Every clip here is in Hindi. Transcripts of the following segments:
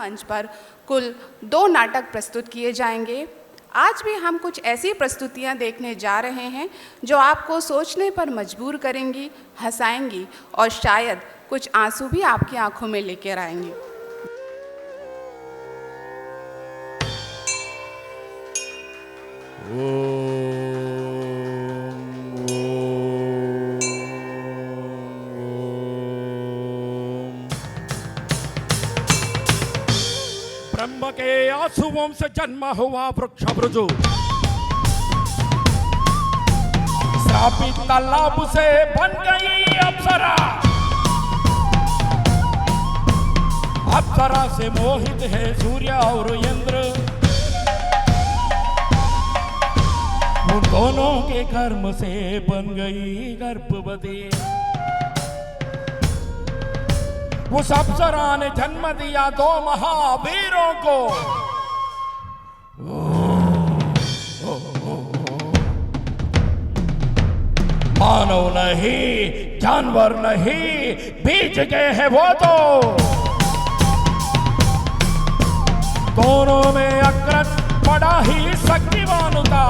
मंच पर कुल 2 नाटक प्रस्तुत किए जाएंगे। आज भी हम कुछ ऐसी प्रस्तुतियां देखने जा रहे हैं जो आपको सोचने पर मजबूर करेंगी, हंसाएंगी और शायद कुछ आंसू भी आपकी आंखों में लेकर आएंगी। ब्रह्म के आंसुओं से जन्म हुआ वृक्ष ब्रजु, श्रापित तालाब से बन गई अप्सरा। अप्सरा से मोहित है सूर्य और इंद्र, उन दोनों के कर्म से बन गई गर्भवती। उस अप्सरा ने जन्म दिया 2 महावीरों को। मानव नहीं, जानवर नहीं, बीच गए हैं वो तो। दोनों में अग्रज बड़ा ही शक्तिवान था।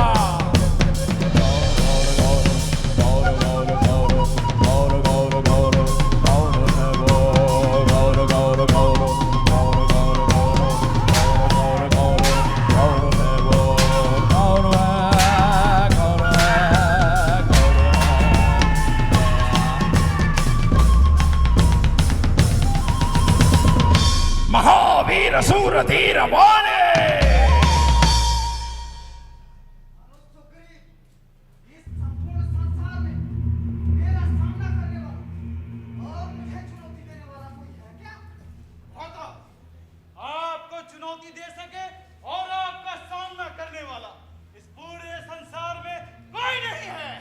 महावीर सूर धीर वाले चुनौती दे सके और आपका सामना करने वाला इस पूरे संसार में कोई नहीं है।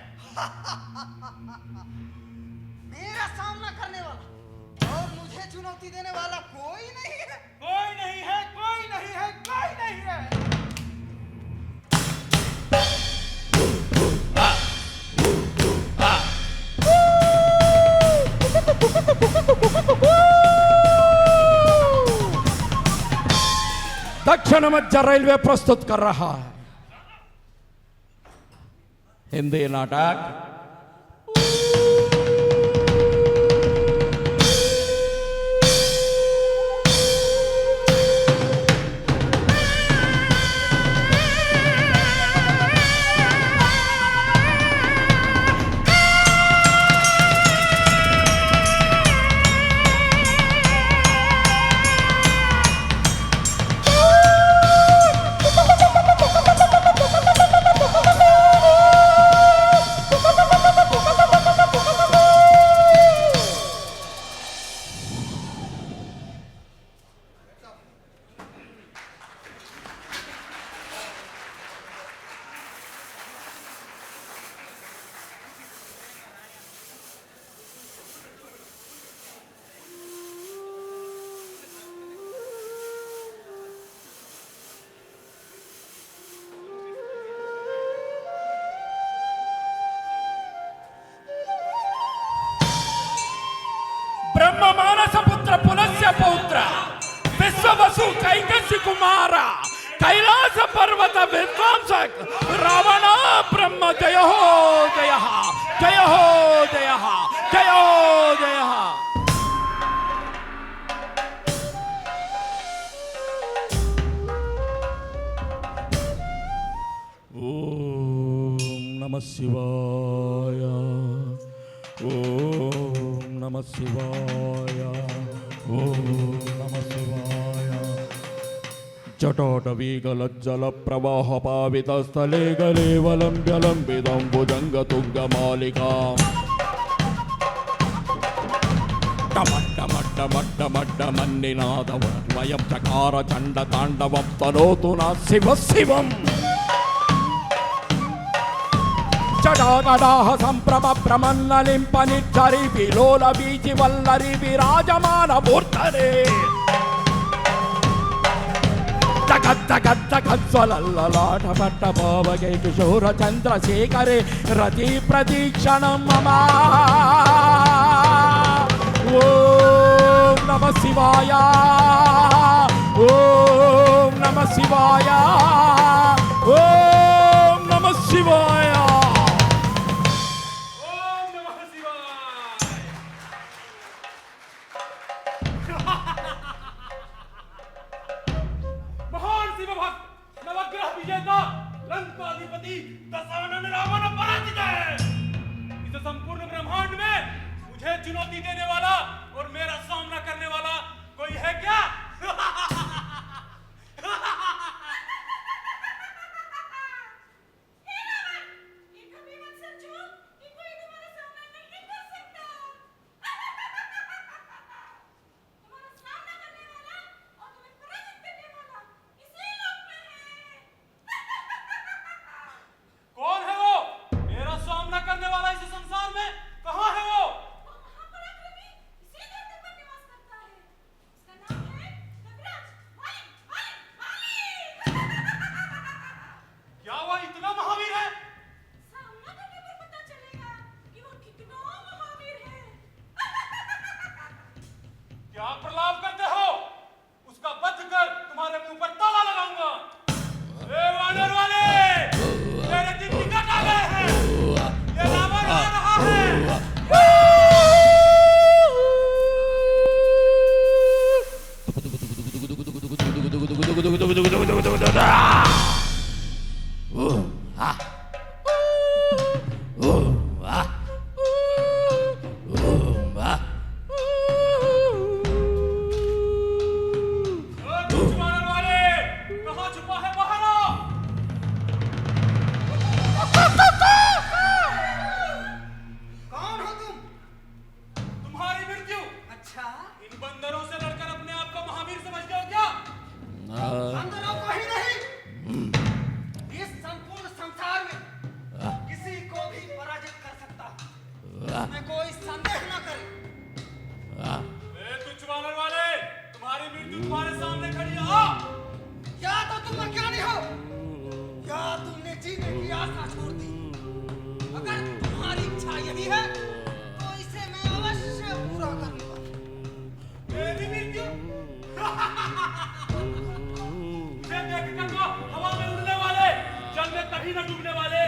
मेरा सामना करने वाला और मुझे चुनौती देने वाला कोई नहीं है। कोई नहीं है, कोई नहीं है, कोई नहीं है। दक्षिण मध्य रेलवे प्रस्तुत कर रहा है हिंदी नाटक ब्रह्म मानस पुत्र पुलस्य पौत्र विश्ववसु कैकस्य कुमार कैलास पर्वत विध्वंसक रावण ब्रह्म जय हो जय जय हो जय जय हो जय। ओम नमः शिवाय, ओम नमः शिवाय, ओम नमः शिवाय। जटाटवीगलज्जल प्रवाह पावितस्थले गलेवलम्ब्यलम्बितं भुजङ्गतुङ्गमालिकाम् टमट्टमट्टमट्टमट्टमन्निनादवद्वयं चकार चण्डताण्डवं तनोतु नः शिवः शिवम्। जडागडाः सम्प्रभ प्रमन्नलिम्पनिच्छरि विलोल बीजिवल्लरि विराजमान मूर्धरे जगज्जगज्जगज्ज्वलल्ललाटपट्टभावगे किशोर चन्द्रशेखरे रति प्रतीक्षणं मम। ॐ नमः शिवाय, ॐ शिवाय ओम नमः शिवाय ओम नमः शिवाय। महान शिव भक्त नवग्रह विजेता लंकाधिपति दशानन रावण पराजित है। इस संपूर्ण ब्रह्मांड में मुझे चुनौती देने वाला और मेरा सामना करने वाला कोई है क्या? कौन है वो? मेरा सामना करने वाला इस संसार में कहाँ है वो? क्या वह इतना महावीर है? क्या प्रलाप करते हो? उसका वध कर तुम्हारे मुंह पर ताला लगाऊंगा। ए वानर वाले, तेरे दिन निकट आ गए हैं। ये रावण आ रहा है। तुच्छ वानर वाले, कहाँ छुपा है? बाहर आओ। कौन हो तुम? तुम्हारी मृत्यु अच्छा, इन बंदरों से लड़कर अपने आप को महावीर समझ गए हो क्या? बंदरों को ही नहीं, इस संपूर्ण संसार में किसी को भी पराजित कर सकता हूं। इसमें कोई संदेह न करे। ए तुच्छ वानर वाले, तुम्हारी मृत्यु तुम्हारे सामने खड़ी है। आओ। या तो तुम अज्ञानी हो, या तुमने जीने की आशा छोड़ दी। अगर तुम्हारी इच्छा यही है, तो इसे मैं अवश्य पूरा करूंगा। मेरी मृत्यु मुझे देखकर तो हवा में उड़ने वाले, जल में कभी न डूबने वाले,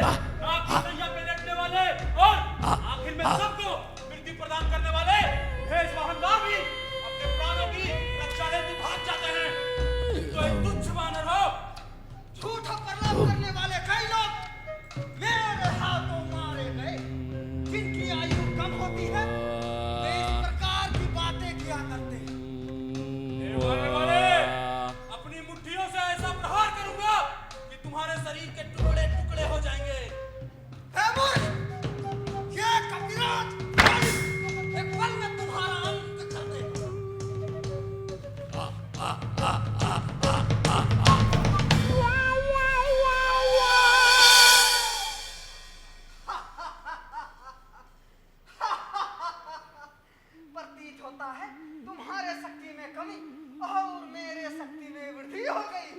रात की सैया पे लेटने वाले और आखिर में सबको मृत्यु प्रदान करने वाले भेष वाहनदार भी अपने प्राणों की रक्षा हेतु भाग जाते हैं। तो एक तुच्छ वानर हो। झूठा प्रलाप करने वाले कई लोग मेरे हाथों मारे गए। जिनकी आयु कम होती है, वे इस प्रकार की बातें किया करते हैं। ए वानर वाले, अपनी मुट्ठियों से ऐसा प्रहार करूंगा कि तुम्हारे शरीर के टुकड़े टुकड़े हो जाएंगे। हे मूर्ख! ये कपिराज एक पल में तुम्हारा अंत कर देगा। प्रतीत होता है तुम्हारे शक्ति में कमी और मेरे शक्ति में वृद्धि हो गई।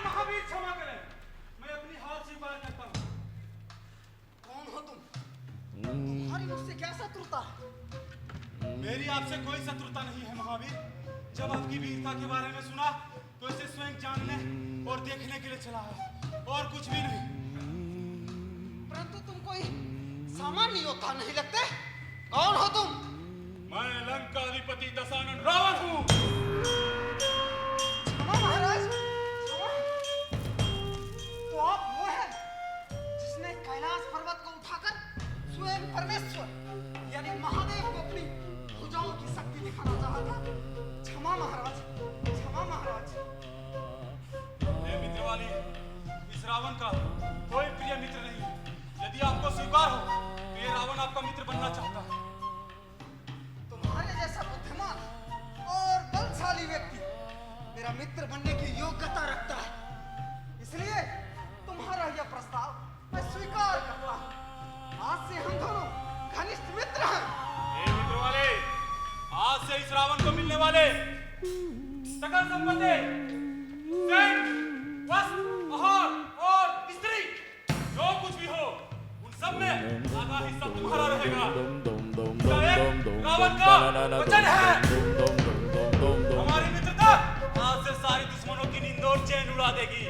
महावीर क्षमा करें, मैं अपनी हार स्वीकार करता हूं। कौन हो तुम? तुम्हारी मुझसे क्या शत्रुता है? मेरी आपसे कोई शत्रुता नहीं है महावीर। जब आपकी वीरता के बारे में सुना तो इसे स्वयं जानने और देखने के लिए चला है, और कुछ भी नहीं। परंतु तुम कोई सामान्य योद्धा नहीं लगते। कौन हो तुम? मैं लंकाधिपति दशानन रावण हूँ। क्षमा महाराज, क्षमा। तो आप वो हैं जिसने कैलाश पर्वत को उठाकर स्वयं परमेश्वर आपका मित्र बनना चाहता है। तुम्हारे जैसा बुद्धिमान और बलशाली व्यक्ति मेरा मित्र बनने की योग्यता रखता है, इसलिए तुम्हारा यह प्रस्ताव मैं स्वीकार करता हूं। आज से हम दोनों घनिष्ठ मित्र हैं। ए मित्र वाले, आज से इस रावण को मिलने वाले सकल संपत्ति, धन, वस्त्र, आहार और स्त्री, जो कुछ भी हो, उन सब में आधा हिस्सा तुम्हारा रहेगा। रावण का वचन है। हमारी मित्रता आज से सारी दुश्मनों की नींद और चैन उड़ा देगी।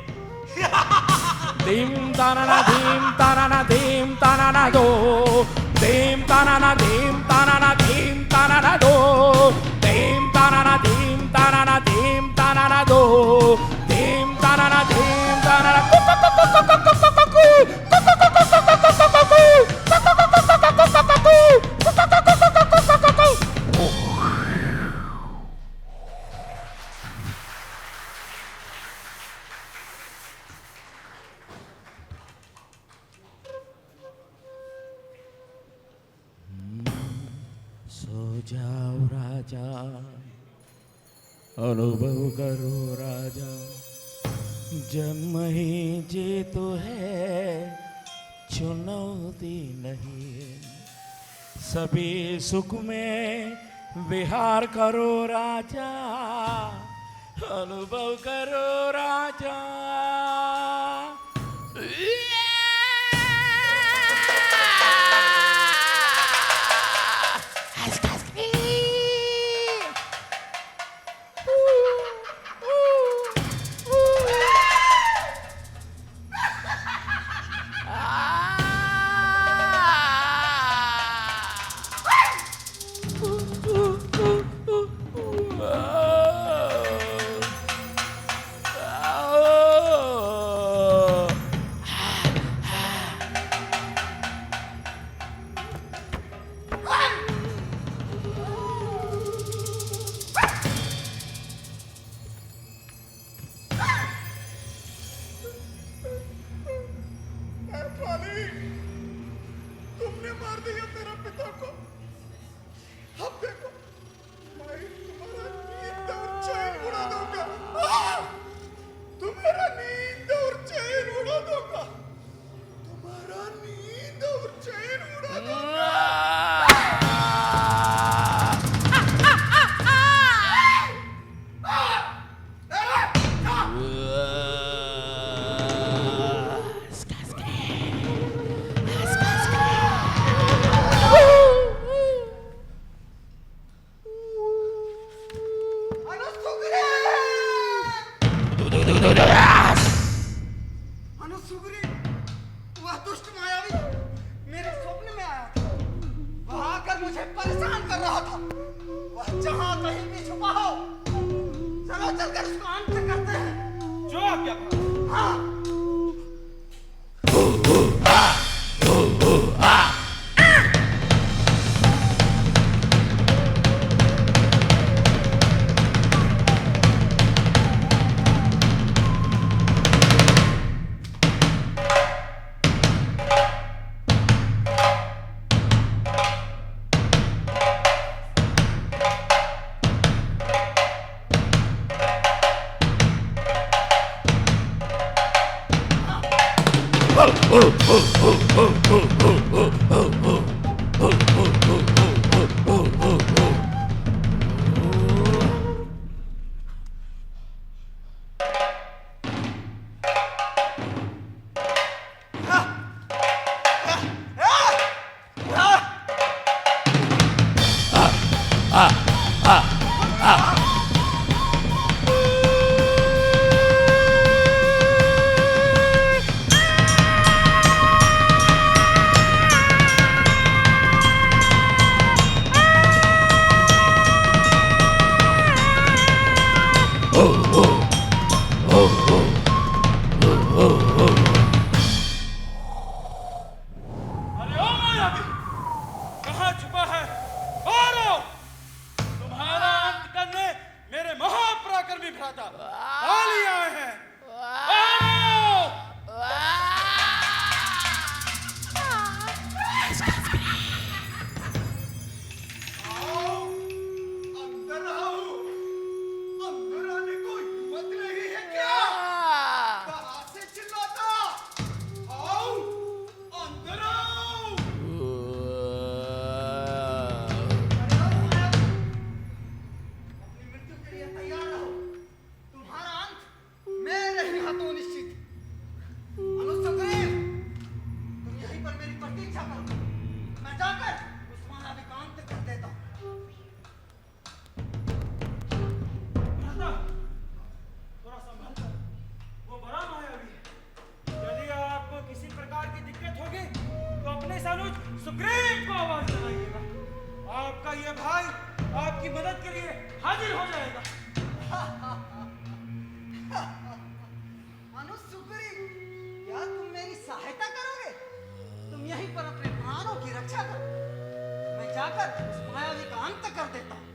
Dim tanana dim tanana dim tanana do. Dim tanana dim tanana dim tanana do. Dim tanana dim tanana dim tanana do. Dim tanana dim tanana सो जाओ राजा, अनुभव करो राजा, जन्म ही जीत है, चुनौती नहीं। सभी सुख में विहार करो राजा, अनुभव करो राजा। तुमने मार दिया मेरा पिता को। अब देखो, मैं तुम्हारा नींद और चैन उड़ा दूंगा। तुम्हारा नींद और चैन उड़ा दूंगा। तुम्हारा नींद और चैन उड़ा दूंगा। वह दुष्ट मायावी मेरे स्वप्न में आया था। वह आकर मुझे परेशान कर रहा था। वह जहां कहीं भी छुपा हो, चलो चलकर उसको अंत करते हैं। जो आज्ञा करो। हाँ। पर मेरी प्रतीक्षा करो। मैं जाकर उस मायावी का अंत कर देता हूँ। भ्राता, थोड़ा संभल कर, वो बड़ा मायावी है। यदि आपको किसी प्रकार की दिक्कत होगी तो अपने अनुज सुग्रीव को आवाज लगाइएगा। आपका ये भाई आपकी मदद के लिए हाजिर हो जाएगा। अनुज सुग्रीव, क्या तुम मेरी सहायता करोगे? तुम यहीं पर अपने प्राणों की रक्षा करो। मैं जाकर उस मायावी का अंत कर देता हूँ।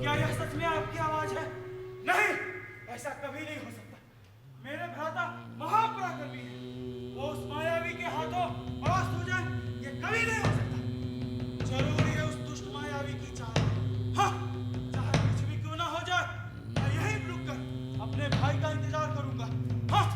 क्या यह सच में आपकी आवाज है? नहीं, ऐसा कभी नहीं हो सकता। मेरे भ्राता महापराक्रमी है। वो उस मायावी के हाथों परास्त हो जाए, ये कभी नहीं हो सकता। जरूर ये उस दुष्ट मायावी की चाल है। हाँ, चाहे कुछ भी क्यों ना हो जाए, मैं यहीं रुक कर अपने भाई का इंतजार करूंगा। हाँ।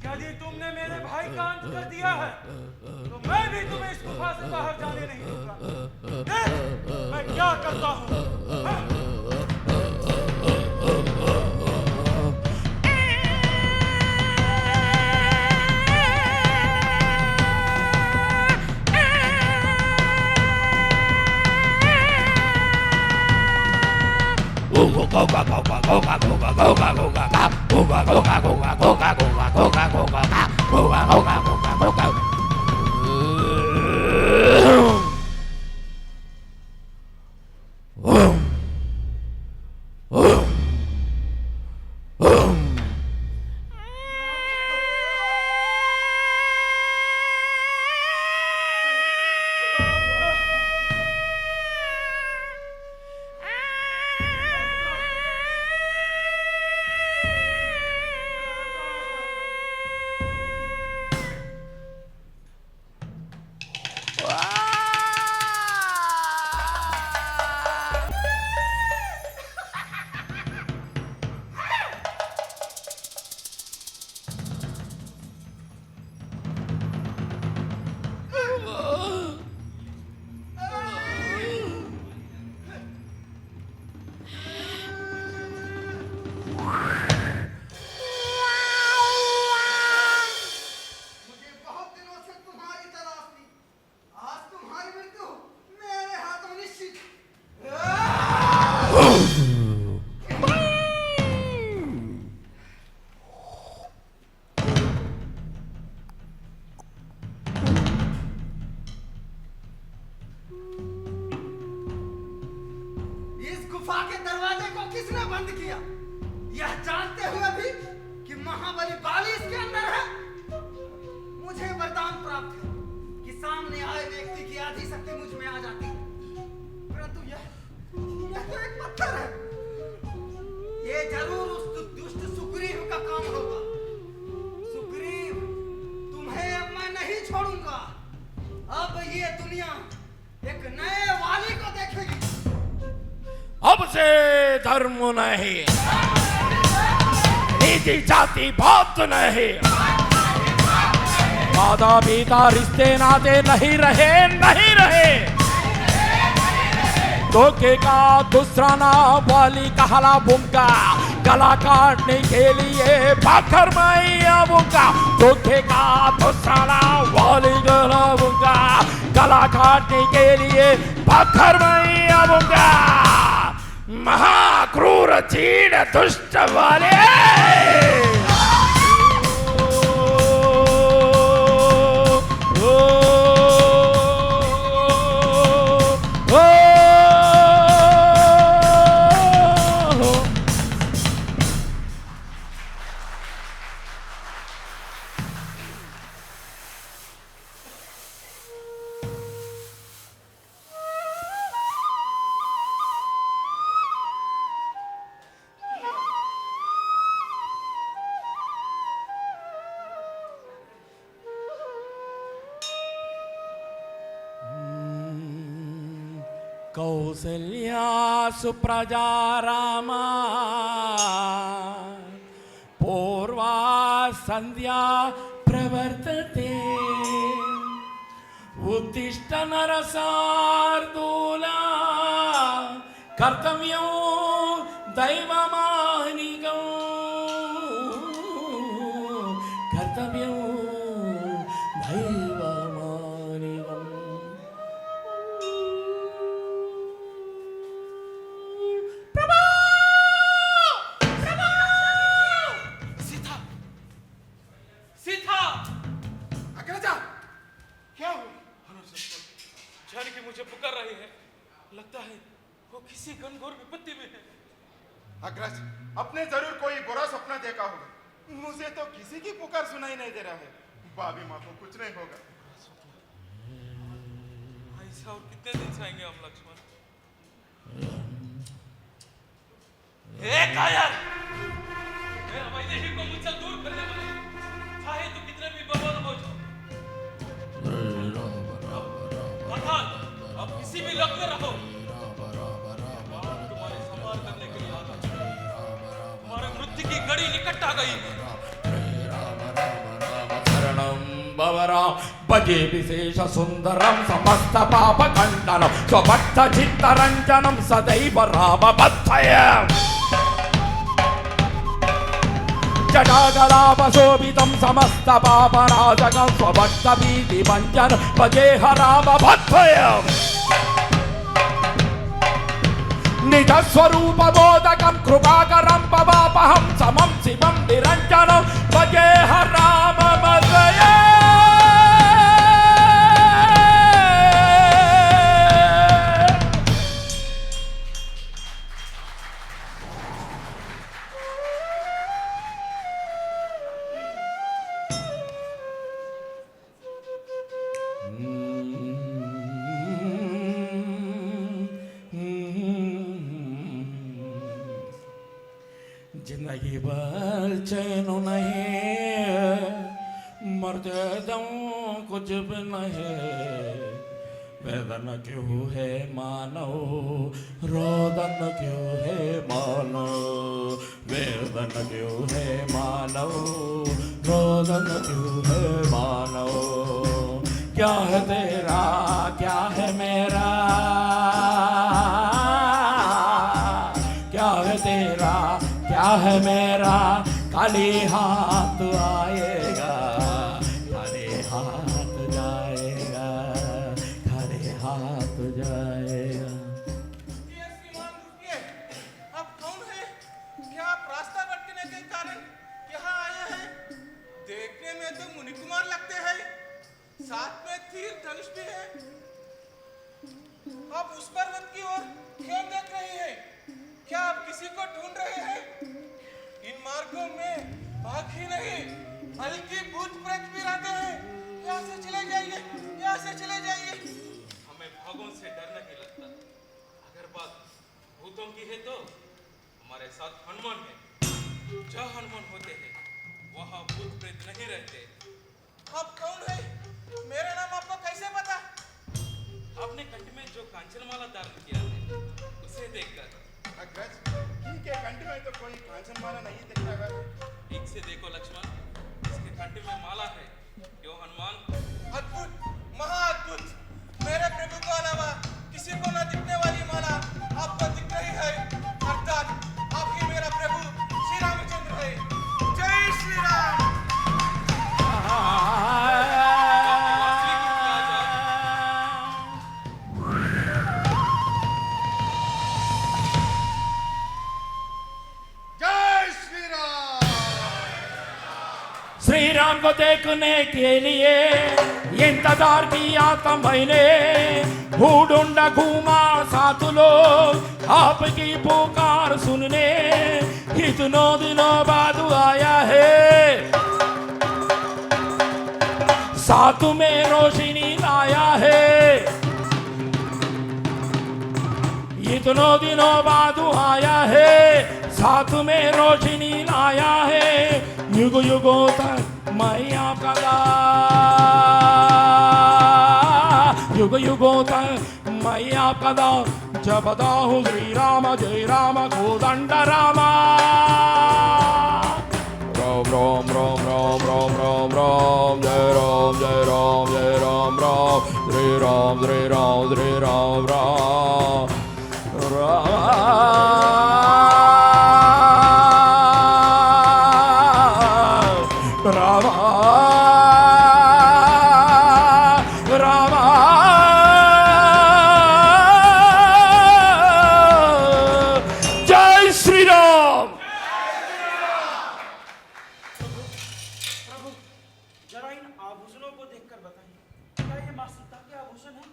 यदि तुमने मेरे भाई का अंत कर दिया है तो मैं भी तुम्हें इस गुफा से बाहर जाने नहीं दूंगा। देख मैं क्या करता हूँ। हाँ? इस गुफा के दरवाजे को किसने बंद किया, यह जानते हुए भी कि महाबली बाली इसके अंदर है? मुझे वरदान प्राप्त है कि सामने आए व्यक्ति की आधी शक्ति मुझ में आ जाती है, परंतु यह तो एक पत्थर है। ये जरूर उस दुष्ट सुग्रीव का काम होगा। सुग्रीव, तुम्हें अब मैं नहीं छोड़ूंगा। अब ये दुनिया एक नए वाली को देखेगी। अब से धर्म नहीं, नीति जाति बात नहीं, माता पिता रिश्ते नाते नहीं रहे, नहीं रहे। धोखे का दूसरा नाम वाली कहला बुंगा, गला काटने के लिए भाकर मैया बुंगा। धोखे का दूसरा नाम वाली गला बुंगा, गला काटने के लिए भाकर मैया बुंगा। महाक्रूर चीड़ दुष्ट वाले कौसल्या सुप्रजा रामा पूर्वा संध्या प्रवर्तते उत्तिष्ठ नरसार्दूला कर्तव्यो दैवमानिगौ कर्तव्यो दैवमानिगौ। जानकी मुझे पुकार रही है, लगता है वो किसी घनघोर विपत्ति में है। अग्रज, आपने जरूर कोई बुरा सपना देखा होगा। मुझे तो किसी की पुकार सुनाई नहीं दे रहा है। भाभी माँ को कुछ नहीं होगा। ऐसा और कितने दिन चाहेंगे हम लक्ष्मण? कायर, मेरा वैदेही को मुझसे दूर करने वाले, चाहे तो कितने भी बलवान हो जाओ, अर्थात अब किसी भी लग में रहो, तुम्हारे संहार करने के लिए आता। तुम्हारे मृत्यु की घड़ी निकट आ गई है। शरणं भवरा भजे विशेष सुंदरं समस्त पाप खंडनं स्वभक्त चित्तरंजनं सदैव राम भक्तयम् जटागलापशोभितं समस्त पापनाशकं स्वभक्त भीतिभञ्जनं भजेह राम भक्तयम् निज स्वरूप बोधकं कृपाकरं पवापहं समं शिवं निरञ्जनं भजेह राम भक्तयम्। जिंदगी भर चैन नहीं, मरते दम कुछ भी नहीं। वेदन क्यों है मानव, रोदन क्यों है मानव, वेदन क्यों है मानव, रोदन क्यों है मानव। क्या है तेरा क्या है मेरा, क्या है तेरा क्या है मेरा, खाली हाथ आएगा खाली हाथ जाएगा, खाली हाथ जाएगा। किसी को ढूंढ रहे हैं। इन मार्गों में भाग ही नहीं बल्कि भूत प्रेत भी रहते हैं। यहाँ से चले जाइए, यहाँ से चले जाइए। हमें भागों से डर नहीं लगता। अगर बात भूतों की है तो हमारे साथ हनुमान है। जहाँ हनुमान होते हैं वहाँ भूत प्रेत नहीं रहते। आप कौन है? मेरा नाम आपको कैसे पता? आपने कंठ में जो कांचनमाला धारण किया है उसे देखकर। अग्रज, ठीक है, कंठ में तो कोई कांचनमाला नहीं दिख रहा है। ठीक से देखो लक्ष्मण, इसके कंठ में माला है। क्यों हनुमान? अद्भुत, महाअद्भुत। मेरे प्रभु को अलावा किसी को न दिखने वाली माला आपको दिख रही है। अर्थात आप ही मेरा प्रभु श्री रामचंद्र है। जय श्री राम। जय श्री राम। श्री राम को देखने के लिए इंतजार किया था मैंने। भूडुंडा घूमा साथ लोग आपकी पुकार सुनने। इतनों दिनों बाद आया है, साथ में रोशनी लाया है। इतनों दिनों बाद आया है, साथ में रोशनी लाया है। युग युगों तक मैं आपका दास, युग युगों तक मैं आपका दास। जपता हूँ श्री राम जय राम कोदंड रामा। राम राम राम राम राम राम जय राम जय राम जय राम राम श्री राम श्री राम श्री राम राम राम राम जय श्री राम। प्रभु, जरा इन आभूषणों को देखकर बताइए, क्या ये मां सीता के आभूषण हैं?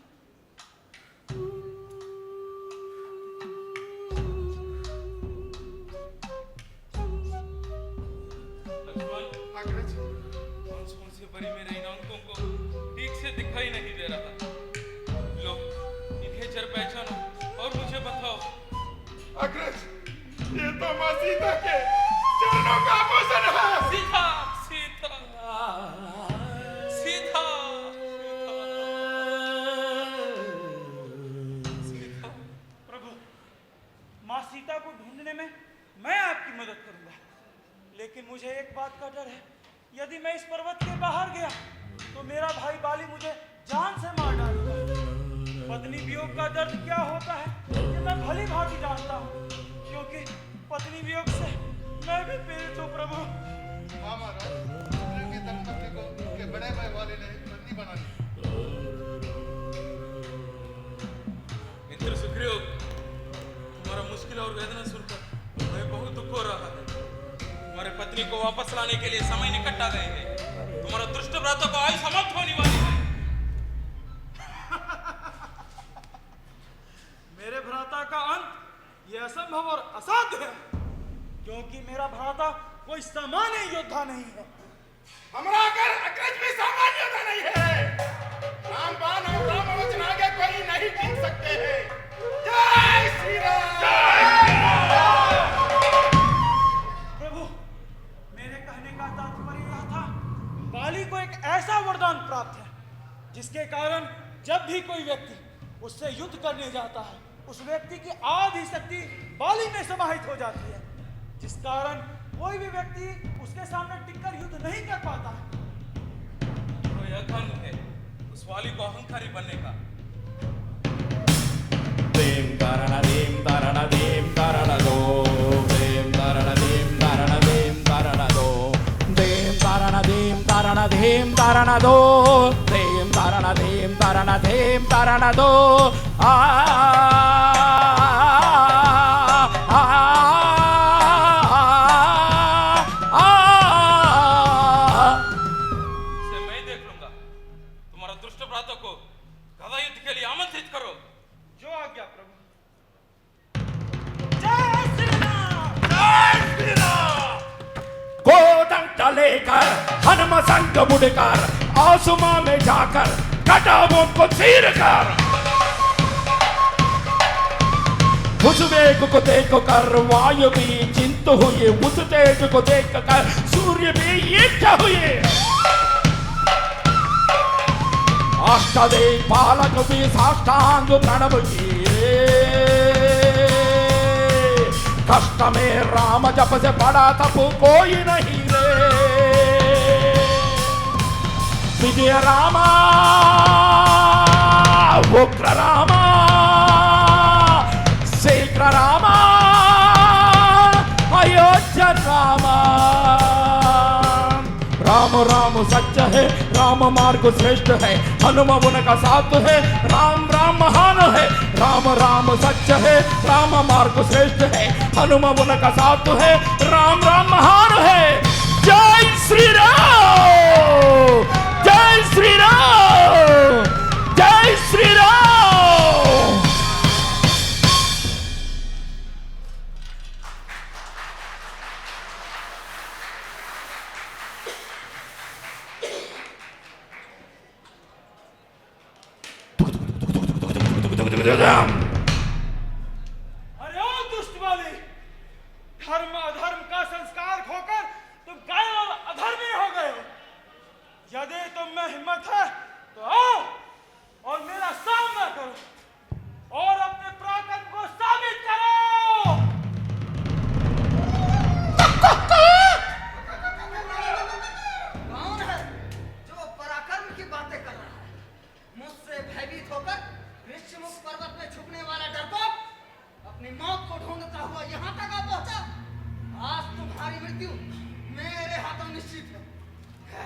लक्ष्मण, अग्रज, आंसुओं से भरी मेरे इन आंखों को ठीक से दिखाई नहीं दे रहा। लो, इन्हें जर पहचानो और मुझे बताओ। अग्रज, ये तो माँ सीता के चरणों का आभूषण है। सीता सीता सीता सीता। प्रभु, मां सीता को ढूंढने में मैं आपकी मदद करूंगा, लेकिन मुझे एक बात का डर है। यदि मैं इस पर्वत के बाहर गया तो मेरा भाई बाली मुझे जान से मार डालेगा। पत्नी वियोग का दर्द क्या होता है ये मैं भली भांति जानता हूँ, क्योंकि पत्नी वियोग से मैं भी पीड़ित हूँ। प्रभु, महाराज, उनके दंपति को उनके बड़े भाई वाले ने बंदी बना लिया। मित्र सुग्रीव, तुम्हारा मुश्किल और वेदना सुनकर मैं बहुत दुख हो रहा है। तुम्हारे पत्नी को वापस लाने के लिए समय निकट आ गए हैं। तुम्हारा दुष्ट व्रतों को आयु समाप्त होने वाली है। मेरे भ्राता का अंत यह असंभव और असाध्य है, क्योंकि मेरा भ्राता कोई सामान्य योद्धा नहीं है। हमारा अग्रज भी सामान्य योद्धा नहीं है। रामबाण और रामवचन आगे कोई नहीं टिक सकते हैं। जय श्री राम। प्रभु, मेरे कहने का तात्पर्य यह था, बाली को एक ऐसा वरदान प्राप्त है जिसके कारण जब भी कोई व्यक्ति उससे युद्ध करने जाता है उस व्यक्ति की आधी शक्ति बाली में समाहित हो जाती है, जिस कारण कोई भी व्यक्ति उसके सामने टिककर युद्ध नहीं कर पाता है। तो यह कानून है उस वाली को अहंकारी बनने का। देम तारण देम तारण दो, देम तारण देम तारण दो, देम तारण देम तारण दो, देम तारण दो। आ इसे मैं देख लूंगा। तुम्हारा दुष्ट भ्राता को गदा युद्ध के लिए आमंत्रित करो। जो आज्ञा प्रभु। जय श्री राम। धर्म संग मुड़कर आसमां में जाकर कटावों को चीर कर, उस वेग को देख कर वायु भी चिंत हुए, उस तेज को देख कर सूर्य भी युक्त हुए, अष्टदेव पालक भी साष्टांग प्रणव किए। कष्ट में राम जप से बड़ा तप कोई नहीं रे। विजय रामा उग्र रामा शीघ्र रामा अयोध्या रामा। राम राम सच्चा है, राम मार्ग श्रेष्ठ है, हनुमान उनका साथ है, राम राम महान है। राम राम सच्चा है, राम मार्ग श्रेष्ठ है, हनुमान उनका साथ है, राम राम महान है। जय श्री राम, जय श्री राम, जय श्री राम। अरे ओ दुष्ट वाली, धर्म अधर्म का संस्कार खोकर तुम गाय और अधर्मी हो गए। यदि तुम में हिम्मत है तो आओ और मेरा सामना करो और अपने पराक्रम को साबित करो। कौन है जो पराक्रम की बातें कर रहा है? मुझसे भयभीत होकर ऋषिमुख पर्वत में छुपने वाला डरपोक अपनी मौत को ढूंढता हुआ यहाँ तक आ पहुंचा। आज तुम्हारी मृत्यु मेरे हाथों निश्चित है।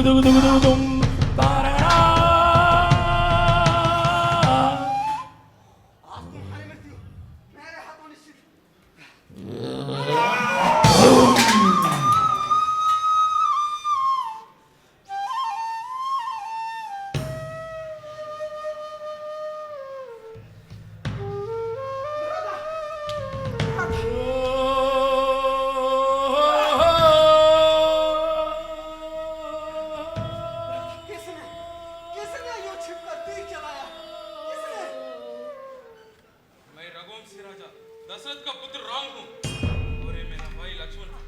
दुग दुग दुग दुम तारा। आज तुम्हारी मृत्यु मेरे हाथों निश्चित। किसने यूं छिपकर तीर चलाया? किसने? मैं रघुवंशी राजा दशरथ का पुत्र राम हूँ और ये मेरा भाई लक्ष्मण है।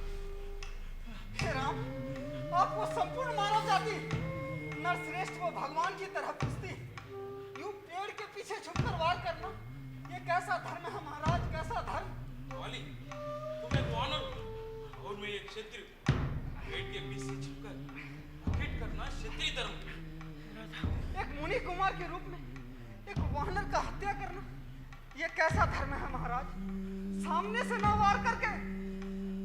हे राम, आपको संपूर्ण मानव जाति नरश्रेष्ठ को भगवान की तरह पूजती। यूं पेड़ के पीछे छुपकर वार करना, ये कैसा धर्म है महाराज? कैसा धर्म? वाली तुम एक वानर हो और मैं एक क्षत्रिय हूँ। पेड़ के पीछे छुपकर भेंट करना क्षत्रिय धर्म है। एक मुनि कुमार के रूप में एक वानर का हत्या करना, ये कैसा धर्म है महाराज? सामने से ना वार करके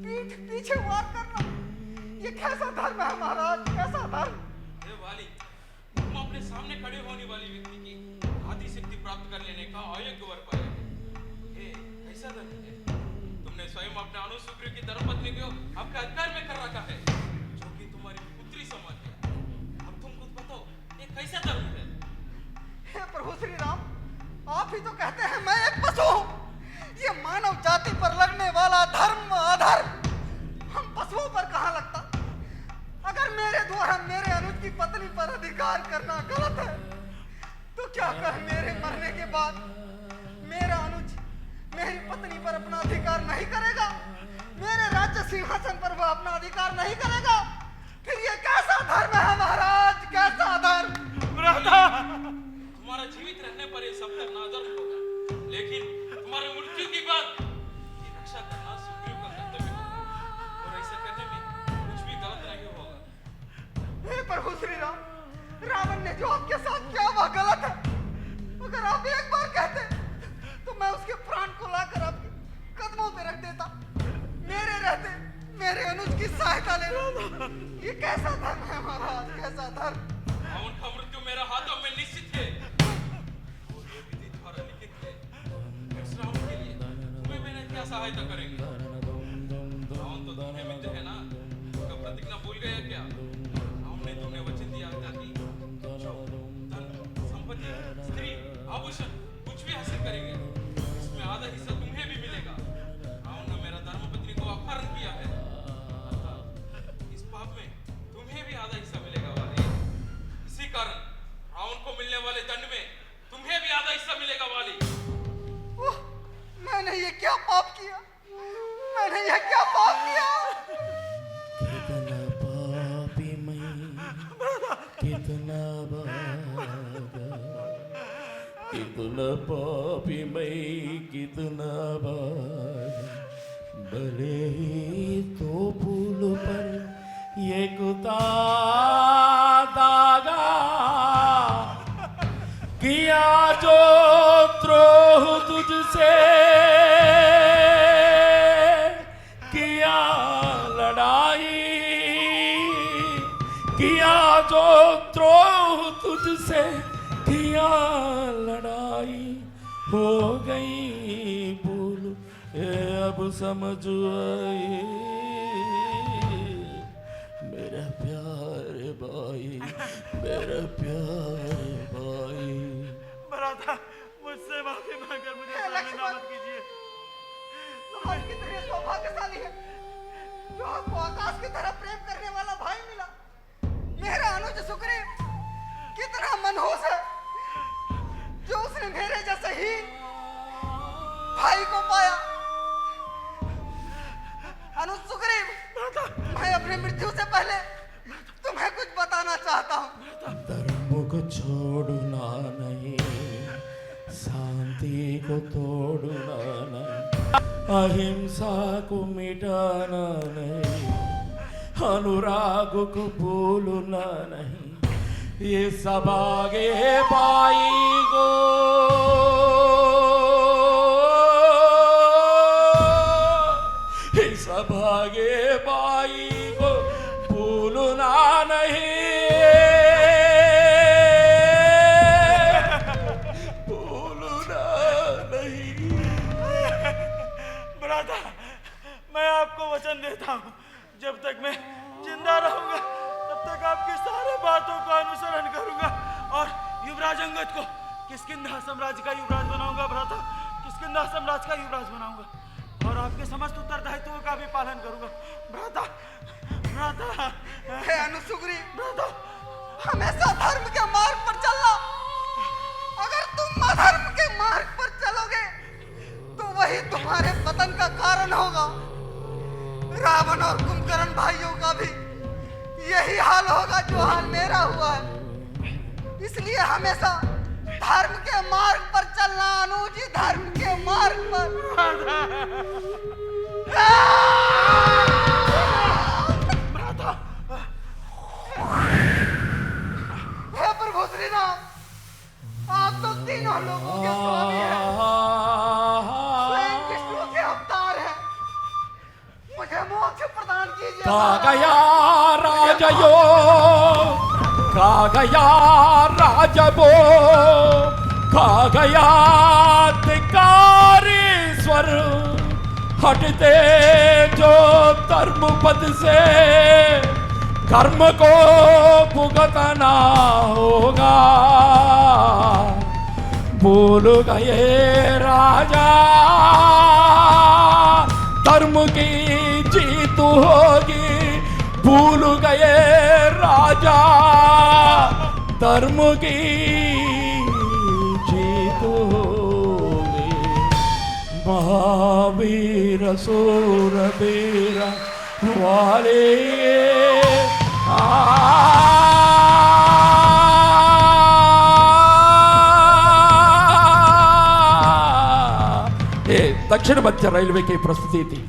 पीठ पीछे वार करना, ये कैसा धर्म है महाराज? कैसा धर्म? हे वाली, तुम अपने सामने खड़े होने वाली व्यक्ति की आदि शक्ति प्राप्त कर लेने का अयोग्य वर पाया। ये कैसा धर्म है? तुमने स्वयं अपने अनुसुग्रीव की धर्मपत्नी को आपके अधिकार में कर रखा है, जो कि तुम्हारी पुत्री समान है। अब तुम खुद बताओ, ये कैसा धर्म है? हे प्रभु श्री राम, आप ही तो कहते हैं मैं एक पशु हूँ। ये मानव जाति पर लगने वाला धर्म अधर्म हम पशुओं पर कहाँ लगता? अगर मेरे द्वारा मेरे अनुज की पत्नी पर अधिकार करना गलत है, तो क्या कर मेरे मरने के बाद मेरा अनुज मेरी पत्नी पर अपना अधिकार नहीं करेगा? मेरे राज्य सिंहासन पर वह अपना अधिकार नहीं करेगा? फिर ये कैसा धर्म है महाराज? कैसा धर्म? तुम्हारा जीवित रहने पर ये सब तक नाधर्म होगा, लेकिन तुम्हारे मृत्यु के बाद ये रक्षा करना सुग्रीव का कर्तव्य होगा और ऐसा करने में कुछ भी गलत नहीं होगा। हे प्रभु श्री राम, रावण ने जो आपके साथ किया वह गलत है। अगर आप एक बार कहते तो मैं उसके प्राण को लाकर आपके कदमों पे रख देता। मेरे रहते मेरे अनुज की सहायता ले लो। ये कैसा धर्म है महाराज? कैसा धर्म? रावण का मृत्यु मेरे हाथों में निश्चित है और ये विधि द्वारा लिखित है। इस रावण के लिए तुम्हें मैंने क्या सहायता करेंगे? रावण तो तुम्हें मित्र है ना, उसका प्रतिज्ञा भूल गया क्या? रावण ने तुम्हें वचन दिया था कि जो धन, संपत्ति, स्त्री, आभूषण कुछ भी हासिल करेंगे, इसमें आधा हिस्सा तुम्हें भी मिलेगा। रावण ने मेरा धर्मपत्नी को अपहरण किया है, इस पाप में तुम्हें भी आधा हिस्सा मिलेगा वाली। इसी कारण रावण को मिलने वाले दंड में तुम्हें भी आधा हिस्सा मिलेगा वाली। ओह, मैंने ये क्या पाप किया? मैंने ये क्या पाप किया? कितना पापी मैं, कितना भागा, कितना पापी मैं, कितना भागा। भले ही तो फूल पर ये कुत्ता दागा, किया जो द्रोह तुझसे, किया लड़ाई, किया जो द्रोह तुझसे, किया लड़ाई, हो गई भूल अब समझ आई। मेरा प्यारे भाई, मेरा प्यारे भाई। भ्राता, मुझसे माफी मांगकर मुझे शर्मिंदा मत कीजिए। आप कितने सौभाग्यशाली हैं जो आपको आकाश की तरह प्रेम करने वाला भाई मिला। मेरा अनुज सुग्रीव कितना मनहूस है जो उसने मेरे जैसे ही भाई को पाया। अनुज सुग्रीव, मैं अपनी मृत्यु से पहले तुम्हें कुछ बताना चाहता हूँ। धर्म को छोड़ना नहीं, शांति को तोड़ना नहीं, अहिंसा को मिटाना नहीं, अनुराग को भूलना नहीं। ये सब आगे पाई गो, ये सब आगे पाई को भूलना नहीं। किष्किंधा साम्राज्य का युवराज बनाऊंगा भ्राता, किष्किंधा साम्राज्य का युवराज बनाऊंगा और आपके समस्त उत्तरदायित्वों का भी पालन करूंगा भ्राता। भ्राता हे अनुसुग्री, भ्राता हमेशा धर्म के मार्ग पर चलना। अगर तुम अधर्म के मार्ग पर चलोगे तो वही तुम्हारे पतन का कारण होगा। रावण और कुंभकर्ण भाइयों का भी यही हाल होगा जो हाल मेरा हुआ है। इसलिए हमेशा धर्म के मार्ग पर चलना अनुजी, धर्म के मार्ग पर। हे प्रभु श्री राम, आप तो तीनों लोगों के स्वामी हैं, स्वयं विष्णु के अवतार हैं। मुझे मोक्ष प्रदान कीजिए। कागया राजयो, कागया राजबो, कागया तिकारीश्वर, हटते जो धर्म पद से कर्म को भुगतना होगा। भूल गए राजा धर्म की जीत होगी, भूल गए राजा धर्म की जीत होगी। महावीर सूरवीर वाले ये दक्षिण मध्य रेलवे की प्रस्तुति थी।